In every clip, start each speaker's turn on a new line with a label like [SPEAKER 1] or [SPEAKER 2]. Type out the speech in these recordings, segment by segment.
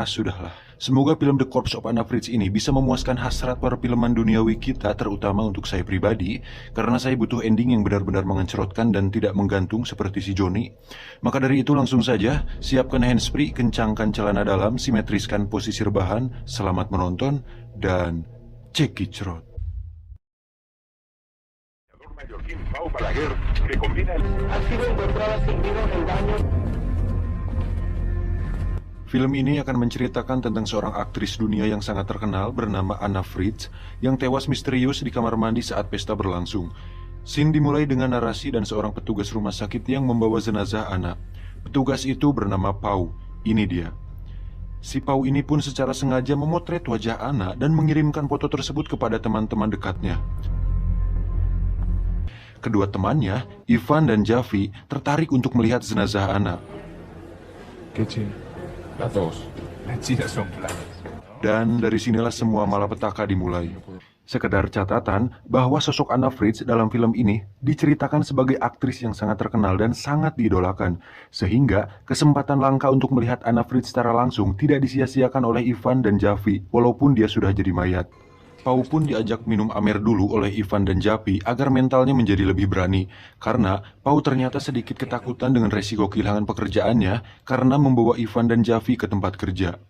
[SPEAKER 1] sudahlah. Semoga film The Corpse of Anna Fritz ini bisa memuaskan hasrat para filman duniawi kita, terutama untuk saya pribadi, karena saya butuh ending yang benar-benar mengencerotkan dan tidak menggantung seperti si Johnny. Maka dari itu langsung saja, siapkan handsfree, kencangkan celana dalam, simetriskan posisi rebahan, selamat menonton, dan cekicrot.
[SPEAKER 2] Mallorquín Pau Balaguer, que combina ha sido encontrada sin vida en el baño.
[SPEAKER 1] Film ini akan menceritakan tentang seorang aktris dunia yang sangat terkenal bernama Anna Fritz yang tewas misterius di kamar mandi saat pesta berlangsung. Scene dimulai dengan narasi dan seorang petugas rumah sakit yang membawa jenazah Anna. Petugas itu bernama Pau. Ini dia. Si Pau ini pun secara sengaja memotret wajah Anna dan mengirimkan foto tersebut kepada teman-teman dekatnya. Kedua temannya, Ivan dan Javi, tertarik untuk melihat jenazah Anna. Dan dari sinilah semua malapetaka dimulai. Sekedar catatan bahwa sosok Anna Fritz dalam film ini diceritakan sebagai aktris yang sangat terkenal dan sangat diidolakan, sehingga kesempatan langka untuk melihat Anna Fritz secara langsung tidak disia-siakan oleh Ivan dan Javi walaupun dia sudah jadi mayat. Pau pun diajak minum amer dulu oleh Ivan dan Javi agar mentalnya menjadi lebih berani, karena Pau ternyata sedikit ketakutan dengan resiko kehilangan pekerjaannya karena membawa Ivan dan Javi ke tempat kerja.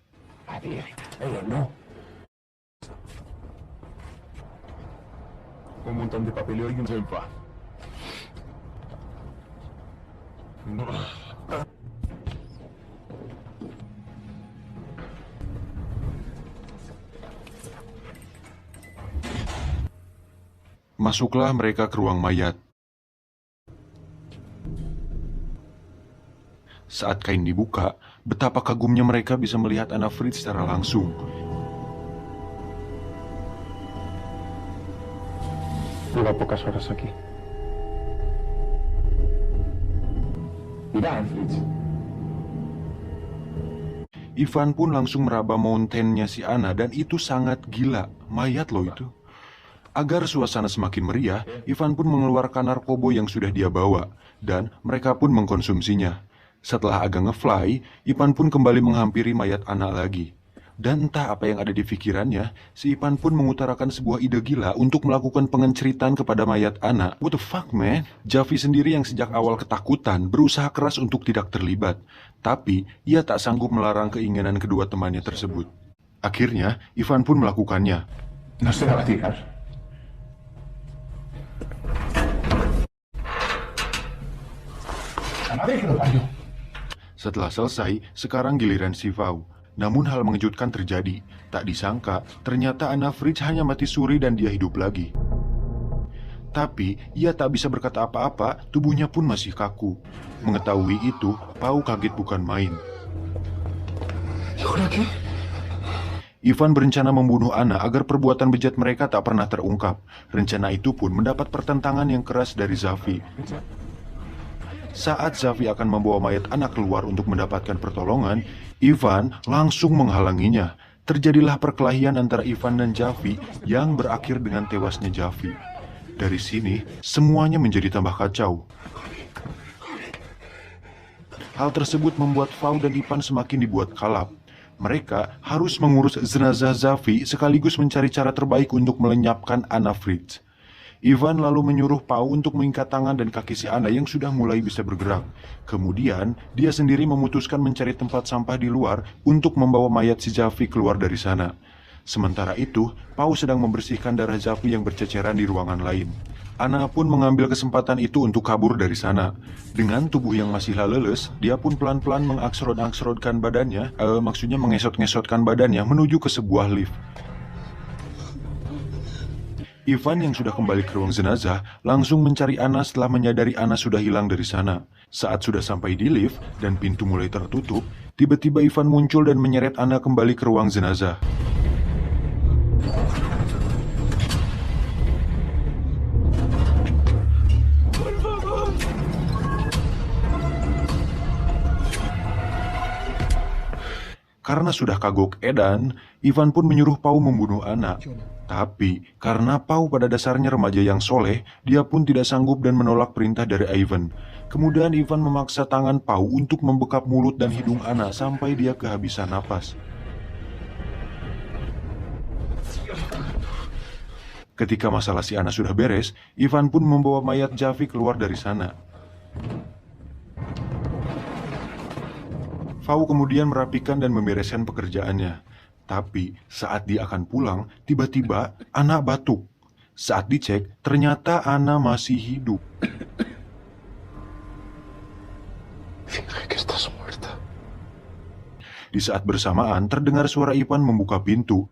[SPEAKER 2] Un montón de papeleo y un sofá.
[SPEAKER 1] Masuklah mereka ke ruang mayat. Saat kain dibuka, betapa kagumnya mereka bisa melihat Anna Fritz secara langsung.
[SPEAKER 2] Lleva pocas horas aquí. Mira, Fritz.
[SPEAKER 1] Ivan pun langsung meraba mountain-nya si Anna dan itu sangat gila. Mayat loh itu. Agar suasana semakin meriah, Ivan pun mengeluarkan narkoba yang sudah dia bawa, dan mereka pun mengkonsumsinya. Setelah agak ngefly, Ivan pun kembali menghampiri mayat Anna lagi. Dan entah apa yang ada di pikirannya, si Ivan pun mengutarakan sebuah ide gila untuk melakukan pengenceritan kepada mayat Anna. What the fuck, man? Javi sendiri yang sejak awal ketakutan berusaha keras untuk tidak terlibat. Tapi, ia tak sanggup melarang keinginan kedua temannya tersebut. Akhirnya, Ivan pun melakukannya.
[SPEAKER 2] No se va a tirar.
[SPEAKER 1] Setelah selesai, sekarang giliran si Pau. Namun hal mengejutkan terjadi. Tak disangka, ternyata Anna Fritz hanya mati suri dan dia hidup lagi. Tapi, ia tak bisa berkata apa-apa, tubuhnya pun masih kaku. Mengetahui itu, Pau kaget bukan main. Ivan berencana membunuh Anna agar perbuatan bejat mereka tak pernah terungkap. Rencana itu pun mendapat pertentangan yang keras dari Javi. Saat Javi akan membawa mayat Anna keluar untuk mendapatkan pertolongan, Ivan langsung menghalanginya. Terjadilah perkelahian antara Ivan dan Javi yang berakhir dengan tewasnya Javi. Dari sini, semuanya menjadi tambah kacau. Hal tersebut membuat Pau dan Ivan semakin dibuat kalap. Mereka harus mengurus jenazah Javi sekaligus mencari cara terbaik untuk melenyapkan Anna Fritz. Ivan lalu menyuruh Pau untuk mengikat tangan dan kaki si Anna yang sudah mulai bisa bergerak. Kemudian, dia sendiri memutuskan mencari tempat sampah di luar untuk membawa mayat si Javi keluar dari sana. Sementara itu, Pau sedang membersihkan darah Javi yang berceceran di ruangan lain. Anna pun mengambil kesempatan itu untuk kabur dari sana. Dengan tubuh yang masih leles, dia pun pelan-pelan mengesotkan badannya menuju ke sebuah lift. Ivan yang sudah kembali ke ruang jenazah langsung mencari Anna setelah menyadari Anna sudah hilang dari sana. Saat sudah sampai di lift dan pintu mulai tertutup, tiba-tiba Ivan muncul dan menyeret Anna kembali ke ruang jenazah. Karena sudah kagok edan, Ivan pun menyuruh Pau membunuh Anna. Tapi, karena Pau pada dasarnya remaja yang soleh, dia pun tidak sanggup dan menolak perintah dari Ivan. Kemudian Ivan memaksa tangan Pau untuk membekap mulut dan hidung Anna sampai dia kehabisan napas. Ketika masalah si Ana sudah beres, Ivan pun membawa mayat Javi keluar dari sana. Fau kemudian merapikan dan membereskan pekerjaannya. Tapi saat dia akan pulang, tiba-tiba Ana batuk. Saat dicek, ternyata Ana masih hidup. Di saat bersamaan, terdengar suara Ivan membuka pintu.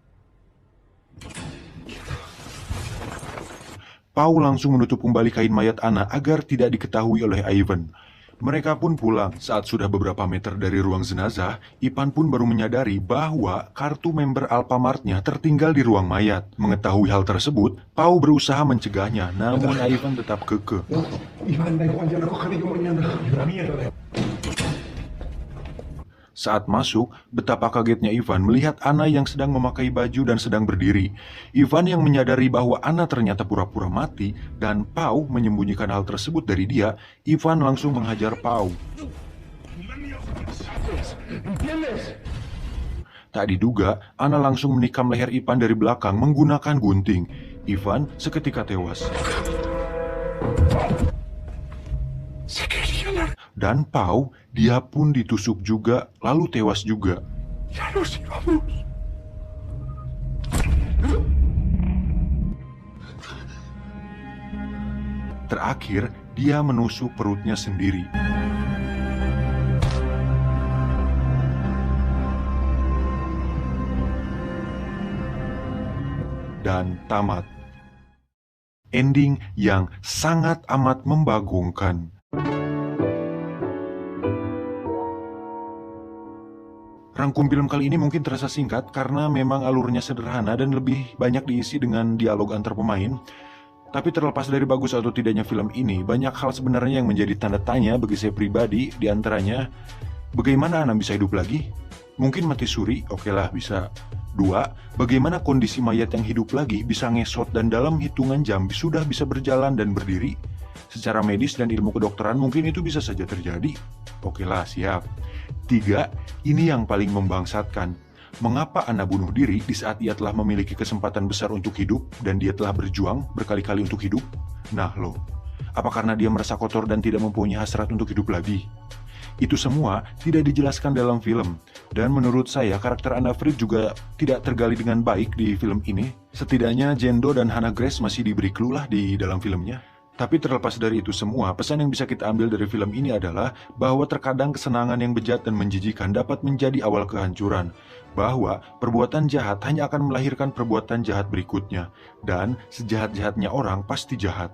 [SPEAKER 1] Pau langsung menutup kembali kain mayat Ana agar tidak diketahui oleh Ivan. Mereka pun pulang. Saat sudah beberapa meter dari ruang jenazah, Ivan pun baru menyadari bahwa kartu member Alfamart-nya tertinggal di ruang mayat. Mengetahui hal tersebut, Pau berusaha mencegahnya, namun Ivan tetap kekeh. Saat masuk, betapa kagetnya Ivan melihat Ana yang sedang memakai baju dan sedang berdiri. Ivan yang menyadari bahwa Ana ternyata pura-pura mati dan Pau menyembunyikan hal tersebut dari dia, Ivan langsung menghajar Pau. Tak diduga, Ana langsung menikam leher Ivan dari belakang menggunakan gunting. Ivan seketika tewas. Dan Pau, dia pun ditusuk juga, lalu tewas juga. Terakhir, dia menusuk perutnya sendiri. Dan tamat. Ending yang sangat amat membagongkan. Rangkum film kali ini mungkin terasa singkat karena memang alurnya sederhana dan lebih banyak diisi dengan dialog antar pemain. Tapi terlepas dari bagus atau tidaknya film ini, banyak hal sebenarnya yang menjadi tanda tanya bagi saya pribadi. Di antaranya, bagaimana Ana bisa hidup lagi? Mungkin mati suri, oke lah bisa. 2. Bagaimana kondisi mayat yang hidup lagi bisa ngesot dan dalam hitungan jam sudah bisa berjalan dan berdiri? Secara medis dan ilmu kedokteran mungkin itu bisa saja terjadi. Oke lah, siap. 3. Ini yang paling membangsatkan. Mengapa Ana bunuh diri di saat ia telah memiliki kesempatan besar untuk hidup dan dia telah berjuang berkali-kali untuk hidup? Nah loh, apa karena dia merasa kotor dan tidak mempunyai hasrat untuk hidup lagi? Itu semua tidak dijelaskan dalam film. Dan menurut saya karakter Anna Fried juga tidak tergali dengan baik di film ini. Setidaknya Jendo dan Hannah Grace masih diberi clue lah di dalam filmnya. Tapi terlepas dari itu semua, pesan yang bisa kita ambil dari film ini adalah bahwa terkadang kesenangan yang bejat dan menjijikan dapat menjadi awal kehancuran. Bahwa perbuatan jahat hanya akan melahirkan perbuatan jahat berikutnya. Dan sejahat-jahatnya orang pasti jahat.